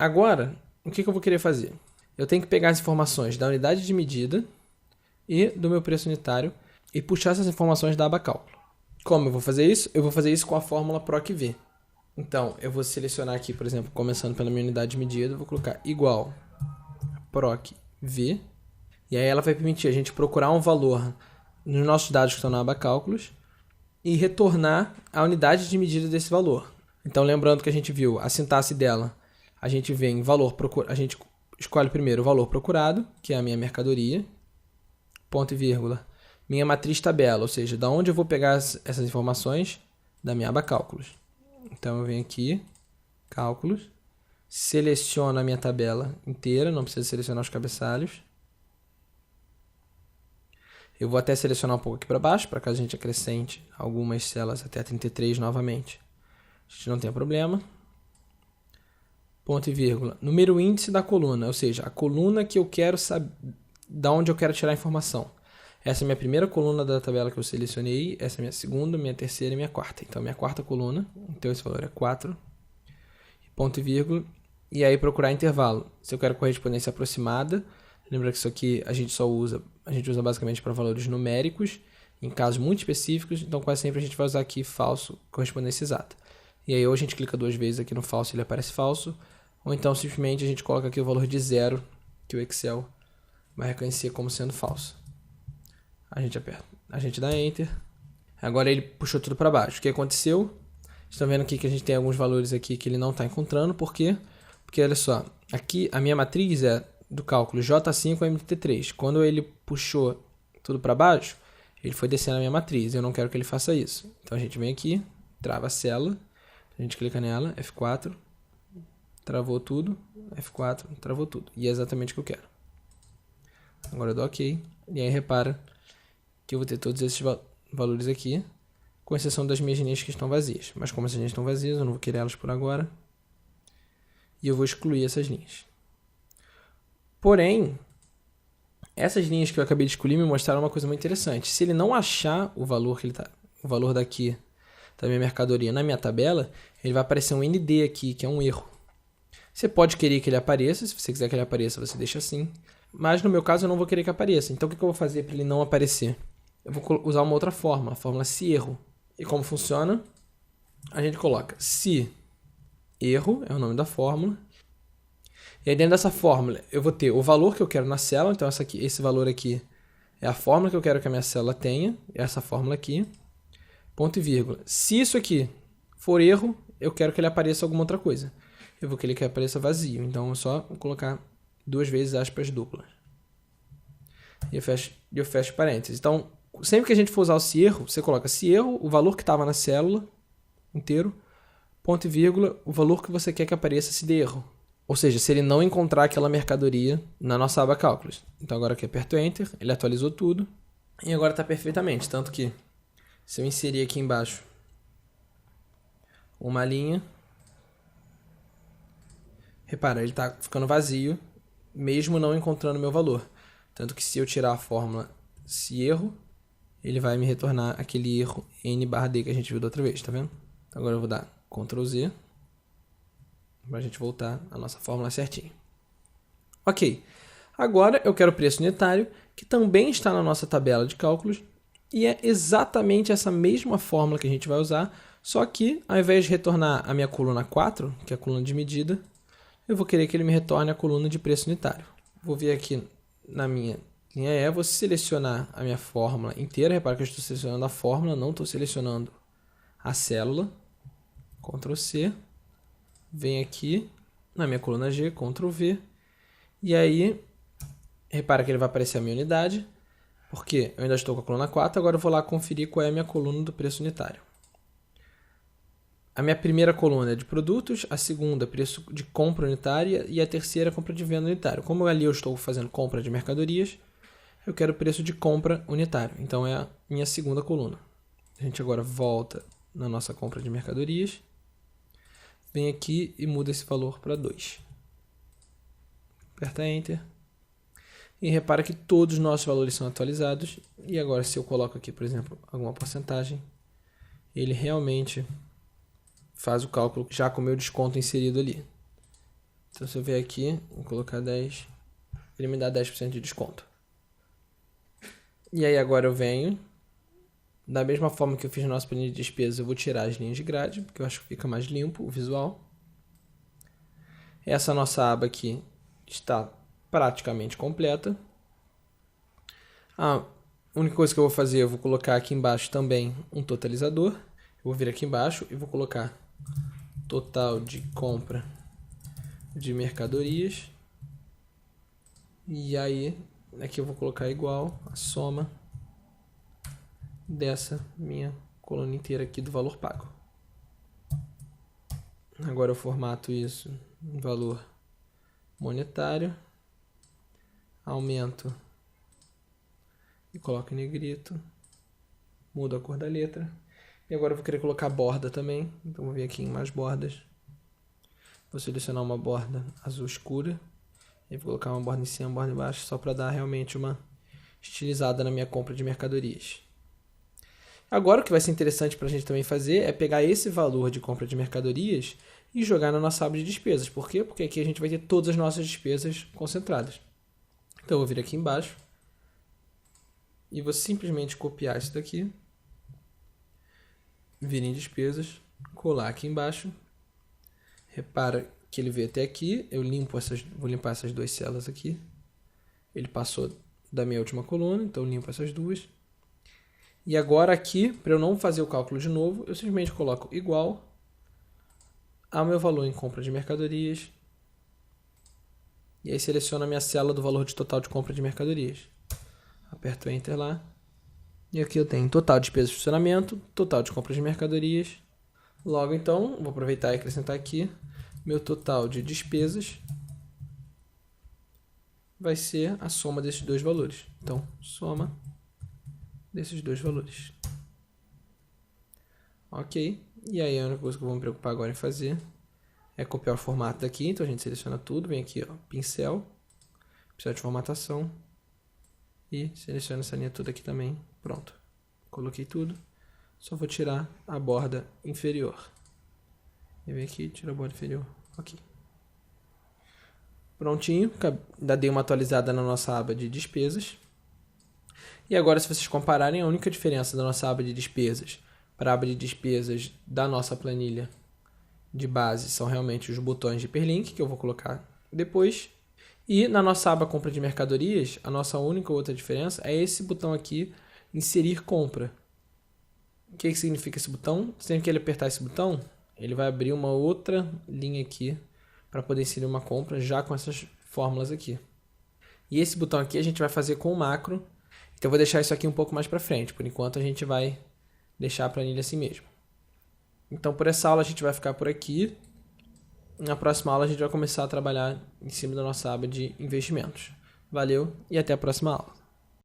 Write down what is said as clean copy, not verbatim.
Agora, o que eu vou querer fazer? Eu tenho que pegar as informações da unidade de medida e do meu preço unitário e puxar essas informações da aba cálculo. Como eu vou fazer isso? Eu vou fazer isso com a fórmula PROC-V. Então, eu vou selecionar aqui, por exemplo, começando pela minha unidade de medida, eu vou colocar igual PROC-V, e aí ela vai permitir a gente procurar um valor nos nossos dados que estão na aba cálculos e retornar a unidade de medida desse valor. Então, lembrando que a gente viu a sintaxe dela, a gente vê em valor a gente escolhe primeiro o valor procurado, que é a minha mercadoria, ponto e vírgula, minha matriz tabela, ou seja, da onde eu vou pegar essas informações da minha aba cálculos. Então, eu venho aqui, cálculos, seleciono a minha tabela inteira, não precisa selecionar os cabeçalhos. Eu vou até selecionar um pouco aqui para baixo, para caso a gente acrescente algumas células até 33 novamente. A gente não tem problema. Ponto e vírgula. Número índice da coluna, ou seja, a coluna que eu quero saber, da onde eu quero tirar a informação. Essa é a minha primeira coluna da tabela que eu selecionei, essa é a minha segunda, minha terceira e minha quarta. Então, minha quarta coluna, então esse valor é 4, ponto e vírgula, e aí procurar intervalo. Se eu quero correspondência aproximada, lembra que isso aqui a gente usa basicamente para valores numéricos, em casos muito específicos, então quase sempre a gente vai usar aqui falso, correspondência exata. E aí ou a gente clica 2 vezes aqui no falso e ele aparece falso, ou então simplesmente a gente coloca aqui o valor de 0, que o Excel vai reconhecer como sendo falso. A gente aperta, a gente dá Enter. Agora ele puxou tudo para baixo. O que aconteceu? Estão vendo aqui que a gente tem alguns valores aqui que ele não está encontrando. Por quê? Porque olha só, aqui a minha matriz é do cálculo J5MT3. Quando ele puxou tudo para baixo, ele foi descendo a minha matriz. Eu não quero que ele faça isso. Então a gente vem aqui, trava a célula, a gente clica nela, F4, travou tudo, F4, travou tudo. E é exatamente o que eu quero. Agora eu dou OK. E aí repara que eu vou ter todos esses valores aqui, com exceção das minhas linhas que estão vazias. Mas como essas linhas estão vazias, eu não vou querer elas por agora. E eu vou excluir essas linhas. Porém, essas linhas que eu acabei de excluir me mostraram uma coisa muito interessante. Se ele não achar o valor que ele tá, o valor daqui da minha mercadoria na minha tabela, ele vai aparecer um ND aqui, que é um erro. Você pode querer que ele apareça, se você quiser que ele apareça, você deixa assim. Mas no meu caso eu não vou querer que apareça. Então o que eu vou fazer para ele não aparecer? Eu vou usar uma outra fórmula, a fórmula se erro. E como funciona? A gente coloca se erro, é o nome da fórmula. E aí dentro dessa fórmula eu vou ter o valor que eu quero na célula. Então esse valor aqui é a fórmula que eu quero que a minha célula tenha. Essa fórmula aqui. Ponto e vírgula. Se isso aqui for erro, eu quero que ele apareça alguma outra coisa. Eu vou querer que ele apareça vazio. Então é só colocar 2 vezes aspas duplas. E eu fecho parênteses. Então, sempre que a gente for usar o se erro, você coloca se erro, o valor que estava na célula inteiro, ponto e vírgula, o valor que você quer que apareça se der erro. Ou seja, se ele não encontrar aquela mercadoria na nossa aba cálculos. Então agora que eu aperto Enter, ele atualizou tudo. E agora está perfeitamente. Tanto que se eu inserir aqui embaixo uma linha, repara, ele está ficando vazio, mesmo não encontrando o meu valor. Tanto que se eu tirar a fórmula se erro, ele vai me retornar aquele erro n/d que a gente viu da outra vez, tá vendo? Então agora eu vou dar Ctrl Z para a gente voltar à nossa fórmula certinho. Ok, agora eu quero o preço unitário, que também está na nossa tabela de cálculos, e é exatamente essa mesma fórmula que a gente vai usar, só que ao invés de retornar a minha coluna 4, que é a coluna de medida, eu vou querer que ele me retorne a coluna de preço unitário. Vou vir aqui na minha linha E, vou selecionar a minha fórmula inteira. Repara que eu estou selecionando a fórmula, não estou selecionando a célula. Ctrl C. Venho aqui na minha coluna G, Ctrl V. E aí, repara que ele vai aparecer a minha unidade, porque eu ainda estou com a coluna 4, agora eu vou lá conferir qual é a minha coluna do preço unitário. A minha primeira coluna é de produtos, a segunda preço de compra unitária e a terceira compra de venda unitária. Como ali eu estou fazendo compra de mercadorias, eu quero preço de compra unitário. Então é a minha segunda coluna. A gente agora volta na nossa compra de mercadorias, vem aqui e muda esse valor para 2. Aperta Enter. E repara que todos os nossos valores são atualizados. E agora se eu coloco aqui, por exemplo, alguma porcentagem, ele realmente faz o cálculo já com o meu desconto inserido ali. Então se eu vier aqui e colocar 10, ele me dá 10% de desconto. E aí agora eu venho, da mesma forma que eu fiz na nossa planilha de despesas, eu vou tirar as linhas de grade, porque eu acho que fica mais limpo o visual. Essa nossa aba aqui está praticamente completa. A única coisa que eu vou fazer, eu vou colocar aqui embaixo também um totalizador. Eu vou vir aqui embaixo e vou colocar total de compra de mercadorias. E aí, aqui eu vou colocar igual a soma dessa minha coluna inteira aqui do valor pago. Agora eu formato isso em valor monetário, aumento e coloco em negrito, mudo a cor da letra. E agora eu vou querer colocar borda também, então vou vir aqui em mais bordas, vou selecionar uma borda azul escura, e vou colocar uma borda em cima, uma borda embaixo, só para dar realmente uma estilizada na minha compra de mercadorias. Agora o que vai ser interessante para a gente também fazer é pegar esse valor de compra de mercadorias e jogar na nossa aba de despesas. Por quê? Porque aqui a gente vai ter todas as nossas despesas concentradas. Então eu vou vir aqui embaixo e vou simplesmente copiar isso daqui, vir em despesas, colar aqui embaixo. Repara que ele veio até aqui, eu vou limpar essas duas células aqui. Ele passou da minha última coluna, então eu limpo essas duas. E agora aqui, para eu não fazer o cálculo de novo, eu simplesmente coloco igual ao meu valor em compra de mercadorias. E aí seleciono a minha célula do valor de total de compra de mercadorias. Aperto Enter lá. E aqui eu tenho total de despesas de funcionamento, total de compra de mercadorias. Logo então, vou aproveitar e acrescentar aqui, meu total de despesas vai ser a soma desses dois valores. Então, soma desses dois valores. Ok. E aí a única coisa que eu vou me preocupar agora em fazer é copiar o formato daqui. Então a gente seleciona tudo, vem aqui, ó, pincel de formatação e seleciona essa linha toda aqui também. Pronto. Coloquei tudo. Só vou tirar a borda inferior. E vem aqui, tira a borda inferior. Ok. Prontinho. Ainda dei uma atualizada na nossa aba de despesas. E agora, se vocês compararem, a única diferença da nossa aba de despesas para a aba de despesas da nossa planilha de base são realmente os botões de hiperlink, que eu vou colocar depois. E na nossa aba compra de mercadorias, a nossa única outra diferença é esse botão aqui, inserir compra. O que significa esse botão? Sempre que ele apertar esse botão, ele vai abrir uma outra linha aqui para poder inserir uma compra já com essas fórmulas aqui. E esse botão aqui a gente vai fazer com o macro. Então eu vou deixar isso aqui um pouco mais para frente. Por enquanto a gente vai deixar a planilha assim mesmo. Então por essa aula a gente vai ficar por aqui. Na próxima aula a gente vai começar a trabalhar em cima da nossa aba de investimentos. Valeu e até a próxima aula.